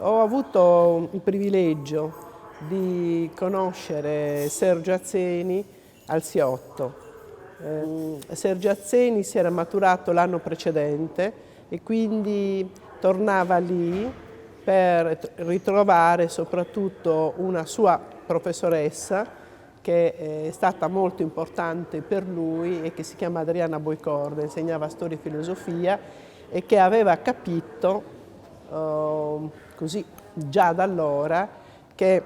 Ho avuto il privilegio di conoscere Sergio Azzeni al Siotto. Sergio Azzeni si era maturato l'anno precedente e quindi tornava lì per ritrovare soprattutto una sua professoressa che è stata molto importante per lui e che si chiama Adriana Boicorda, insegnava storia e filosofia e che aveva capito così già da allora che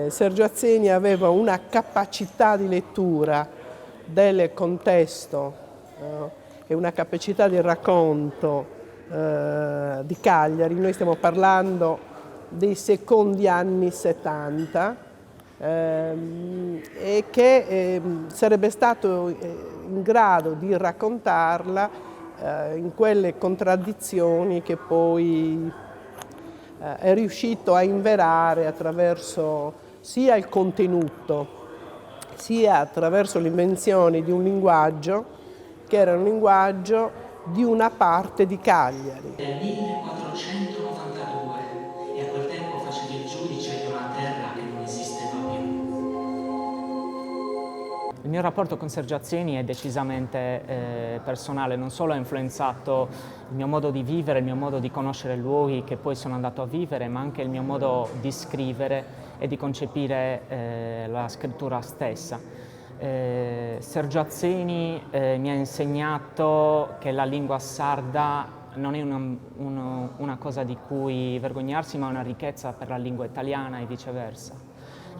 Sergio Azzeni aveva una capacità di lettura del contesto e una capacità di racconto di Cagliari. Noi stiamo parlando dei secondi anni 70 e che sarebbe stato in grado di raccontarla in quelle contraddizioni che poi è riuscito a inverare attraverso sia il contenuto, sia attraverso l'invenzione di un linguaggio che era un linguaggio di una parte di Cagliari. Nel 1492 e a quel tempo facevi il giudice di una terra che non esisteva più. Il mio rapporto con Sergio Azzeni è decisamente personale, non solo ha influenzato il mio modo di vivere, il mio modo di conoscere luoghi che poi sono andato a vivere, ma anche il mio modo di scrivere e di concepire la scrittura stessa. Sergio Azzeni mi ha insegnato che la lingua sarda non è una cosa di cui vergognarsi, ma una ricchezza per la lingua italiana e viceversa.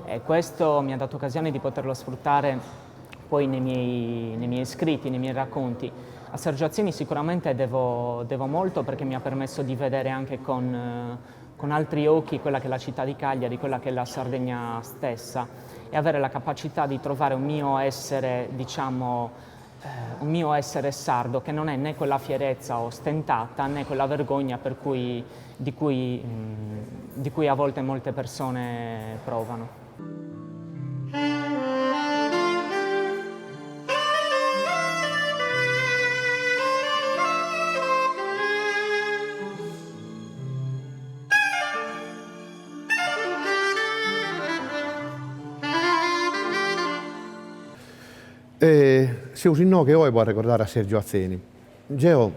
E questo mi ha dato occasione di poterlo sfruttare poi nei miei scritti, nei miei racconti. A Sergio Azzeni sicuramente devo molto perché mi ha permesso di vedere anche con altri occhi quella che è la città di Cagliari, quella che è la Sardegna stessa e avere la capacità di trovare un mio essere, diciamo, un mio essere sardo che non è né quella fierezza ostentata né quella vergogna di cui a volte molte persone provano. Se usi no che ho può ricordare a Sergio Azzeni. Io ho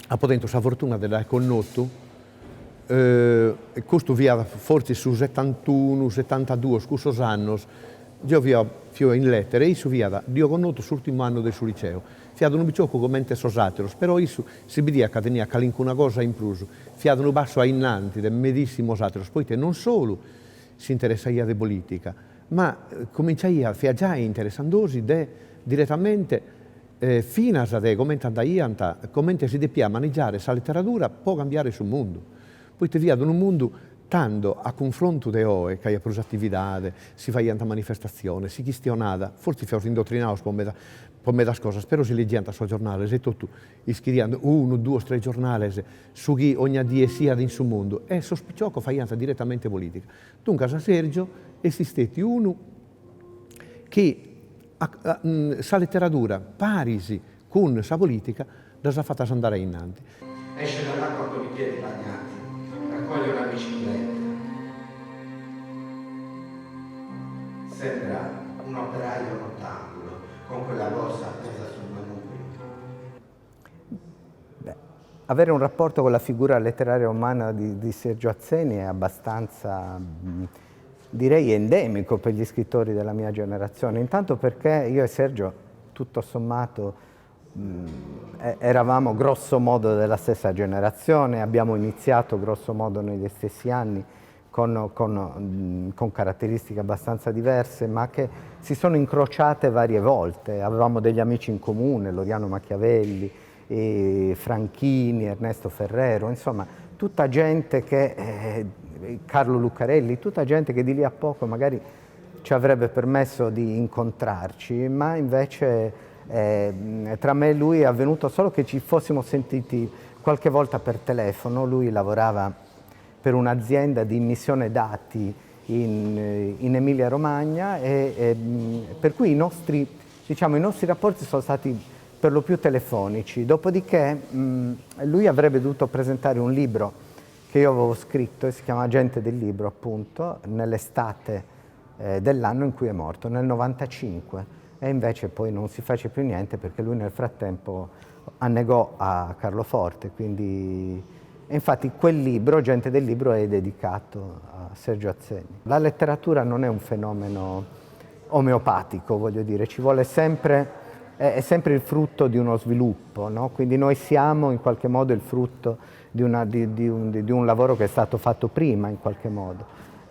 avuto la fortuna di essere conosciuto questo via forse su 71, 72, scorsi anni, io vi ho in lettere e io vi ho conosciuto l'ultimo anno del suo liceo. Fiado un bicciocco come sosatero, però io si vedia che tenia una cosa in più, fiado un basso innanti del medesimo satero, poi non solo si interessava di politica, ma cominciai a già interessandosi direttamente fino a come si deve maneggiare questa letteratura può cambiare sul mondo. Poi ti via in un mondo tanto a confronto di oggi, che hai più attività, si fa tanta manifestazione, si questionava, forse si fa indottrinato per me cose, spero si leggiano sui giornali, e tutto, scrivendo 1, 2, 3 giornali su chi ogni dia sia in su mondo, e sospicciò che fa direttamente politica. Dunque a Sergio esiste uno che sa letteratura parisi con sa politica la sa fatta andare innanti. Esce dall'acqua con i piedi bagnati, raccoglie una bicicletta. Sembra un operaio nottambulo con quella borsa appesa sul manubrio. Avere un rapporto con la figura letteraria umana di Sergio Azzeni è abbastanza direi endemico per gli scrittori della mia generazione, intanto perché io e Sergio, tutto sommato, eravamo grosso modo della stessa generazione, abbiamo iniziato grosso modo negli stessi anni con caratteristiche abbastanza diverse, ma che si sono incrociate varie volte. Avevamo degli amici in comune, Loriano Machiavelli, Franchini, Ernesto Ferrero, insomma, tutta gente che... Carlo Lucarelli, tutta gente che di lì a poco magari ci avrebbe permesso di incontrarci, ma invece tra me e lui è avvenuto solo che ci fossimo sentiti qualche volta per telefono. Lui lavorava per un'azienda di immissione dati in Emilia-Romagna e per cui i nostri rapporti sono stati per lo più telefonici. Dopodiché lui avrebbe dovuto presentare un libro che io avevo scritto e si chiama Gente del Libro, appunto, nell'estate dell'anno in cui è morto, nel 95, e invece poi non si fece più niente perché lui nel frattempo annegò a Carlo Forte, quindi e infatti quel libro, Gente del Libro, è dedicato a Sergio Azzeni. La letteratura non è un fenomeno omeopatico, voglio dire, ci vuole sempre, è sempre il frutto di uno sviluppo, no? Quindi noi siamo in qualche modo il frutto di un lavoro che è stato fatto prima in qualche modo.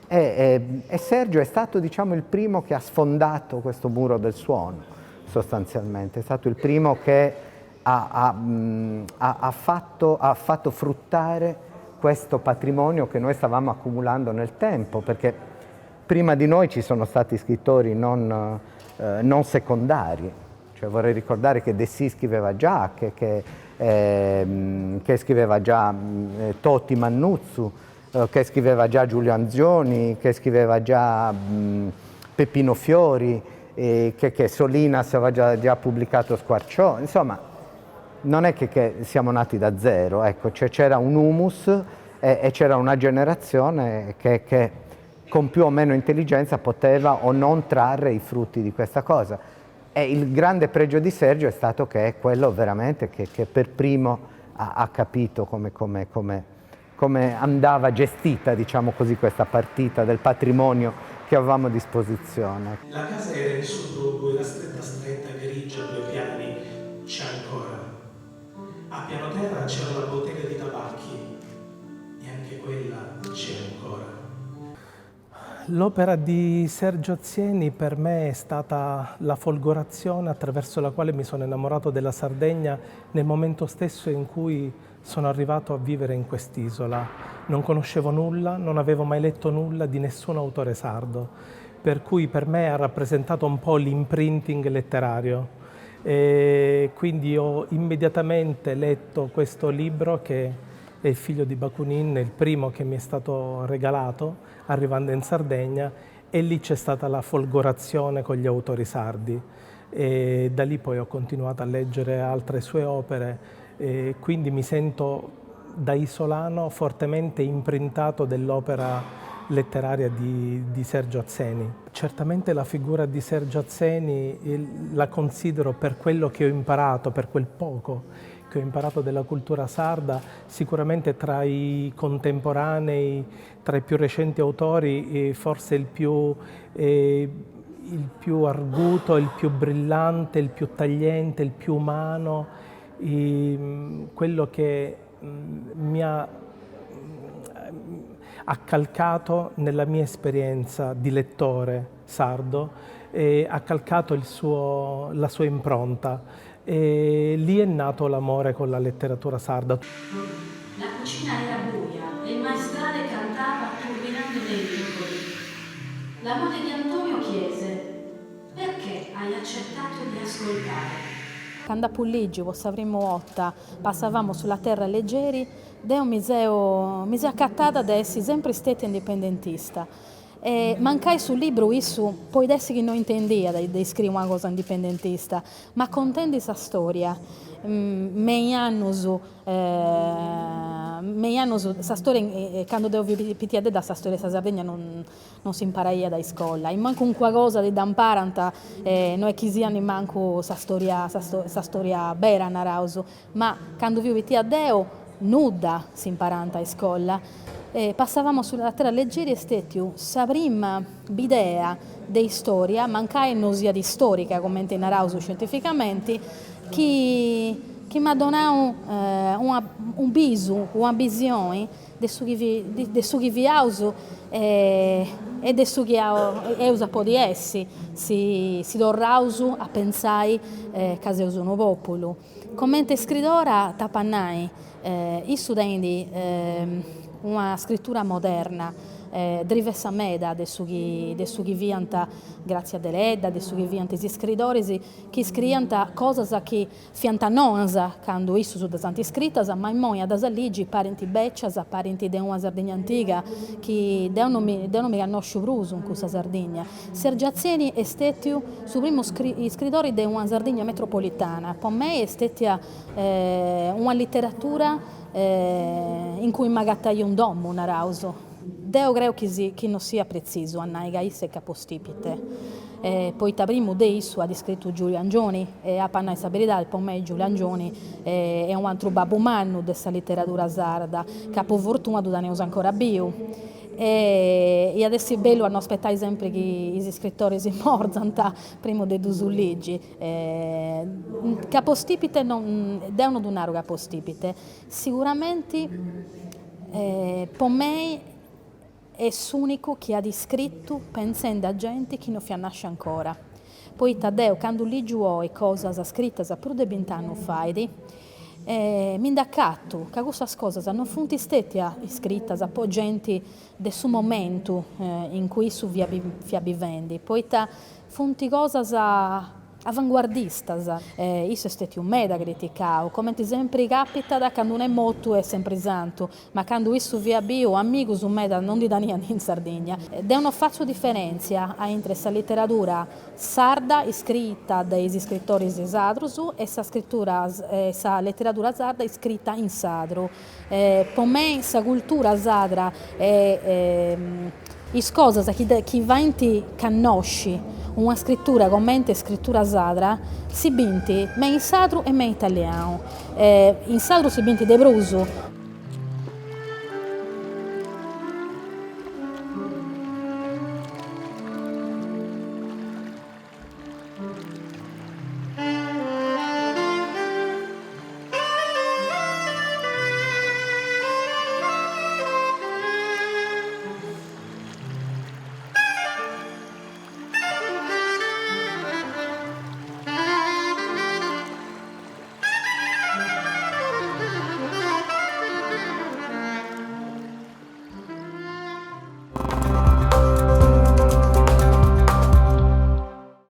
E Sergio è stato, diciamo, il primo che ha sfondato questo muro del suono, sostanzialmente. È stato il primo che ha fatto fruttare questo patrimonio che noi stavamo accumulando nel tempo, perché prima di noi ci sono stati scrittori non secondari. Cioè, vorrei ricordare che Dessì scriveva già, che scriveva già Totti Mannuzzu, che scriveva già Giulio Anzioni, che scriveva già Peppino Fiori, che Solinas aveva già pubblicato Squarciò. Insomma, non è che siamo nati da zero, ecco, c'era un humus e c'era una generazione che con più o meno intelligenza poteva o non trarre i frutti di questa cosa. E il grande pregio di Sergio è stato che è quello veramente che per primo ha capito come andava gestita, diciamo così, questa partita del patrimonio che avevamo a disposizione. La casa era in subluogo, era stretta, grigia, 2 piani, c'è ancora. A piano terra c'era la bottega di tabacchi e anche quella c'è ancora. L'opera di Sergio Azzeni per me è stata la folgorazione attraverso la quale mi sono innamorato della Sardegna nel momento stesso in cui sono arrivato a vivere in quest'isola. Non conoscevo nulla, non avevo mai letto nulla di nessun autore sardo, per cui per me ha rappresentato un po' l'imprinting letterario. E quindi ho immediatamente letto questo libro che è Il figlio di Bakunin, il primo che mi è stato regalato arrivando in Sardegna, e lì c'è stata la folgorazione con gli autori sardi. E da lì poi ho continuato a leggere altre sue opere, e quindi mi sento da isolano fortemente imprintato dell'opera letteraria di Sergio Azzeni. Certamente la figura di Sergio Azzeni la considero, per quello che ho imparato, per quel poco che ho imparato della cultura sarda, sicuramente tra i contemporanei, tra i più recenti autori, forse il più arguto, il più brillante, il più tagliente, il più umano, quello che mi ha accalcato nella mia esperienza di lettore sardo, ha calcato la sua impronta. E lì è nato l'amore con la letteratura sarda. La cucina era buia e il maestrale cantava turbinando nei vicoli. La moglie di Antonio chiese: perché hai accettato di ascoltare? Quando a Pulligi, questa prima volta, passavamo sulla terra leggeri, io mi sono accattata di essere sempre stata indipendentista. E mancai sul libro isso, poi adesso che non intendia di scrivere una cosa indipendentista, ma contenti questa storia. Mi hanno questa storia, quando devo pittare da questa storia della Sardegna non si imparaia da scuola. E manco un qualcosa di imparanta, non è che sia ne manco questa storia vera, narauso, ma quando vi pittare Deo, nuda si imparanta a scuola. Passavamo sulla terra leggeri e stetiu, sa prima idea di storia, mancai non sia di storica, come in narauso scientificamente, che mi ha donato un viso, una visione di su che vi auso e di su che eusa può di essi, si dorrauso a pensare che eusa un popolo. Come scrittora tapannai, i studenti una scrittura moderna, diversa meda de su chi vianta grazie a deledda, de su chi vianta gli scrittori che scrianta cose che fianta nonsa quando issu su da santi scritas, ma in moia da saligi parenti beccias, parenti de una Sardegna antica che devono mi conosce bruso in questa Sardegna. Sergio Azieni è stato su primo scrittore di una Sardegna metropolitana. Per me è stata una letteratura in cui magari un domo, un arauso. Deo credo che non sia preciso, annaiga isse capostipite. Poi da primo de isso ha scritto Giulio Angioni, e a panna di verità, per me Giulio Angioni è un altro babbo manno della letteratura sarda, capo fortuna da ne usa ancora più. E adesso è bello hanno aspettato sempre che i scrittori si morzano prima di dusulligi. Capostipite devono donare capostipite. Sicuramente per me è l'unico che ha descritto pensando a gente che non nasce ancora. Poi Taddeo, quando leggo le cose scritte più di 20 anni fa, mi indaccato che queste cose non sono state scritte per gente del suo momento in cui su via vivendo. Poi sono cose avanguardistas, isso è stato un meda criticato, come sempre capita da quando non è molto è sempre santo, ma quando isso via bio, amigos un meda non di Dania in Sardegna. Devono fare differenza entre questa letteratura sarda scritta dai scrittori sadros e questa letteratura sarda scritta in sadro. Per me questa cultura sadra è cose che chi vanti conosci una scrittura come scrittura sadra si binti me in sadro e me in italiano. In sadro si binti de bruso.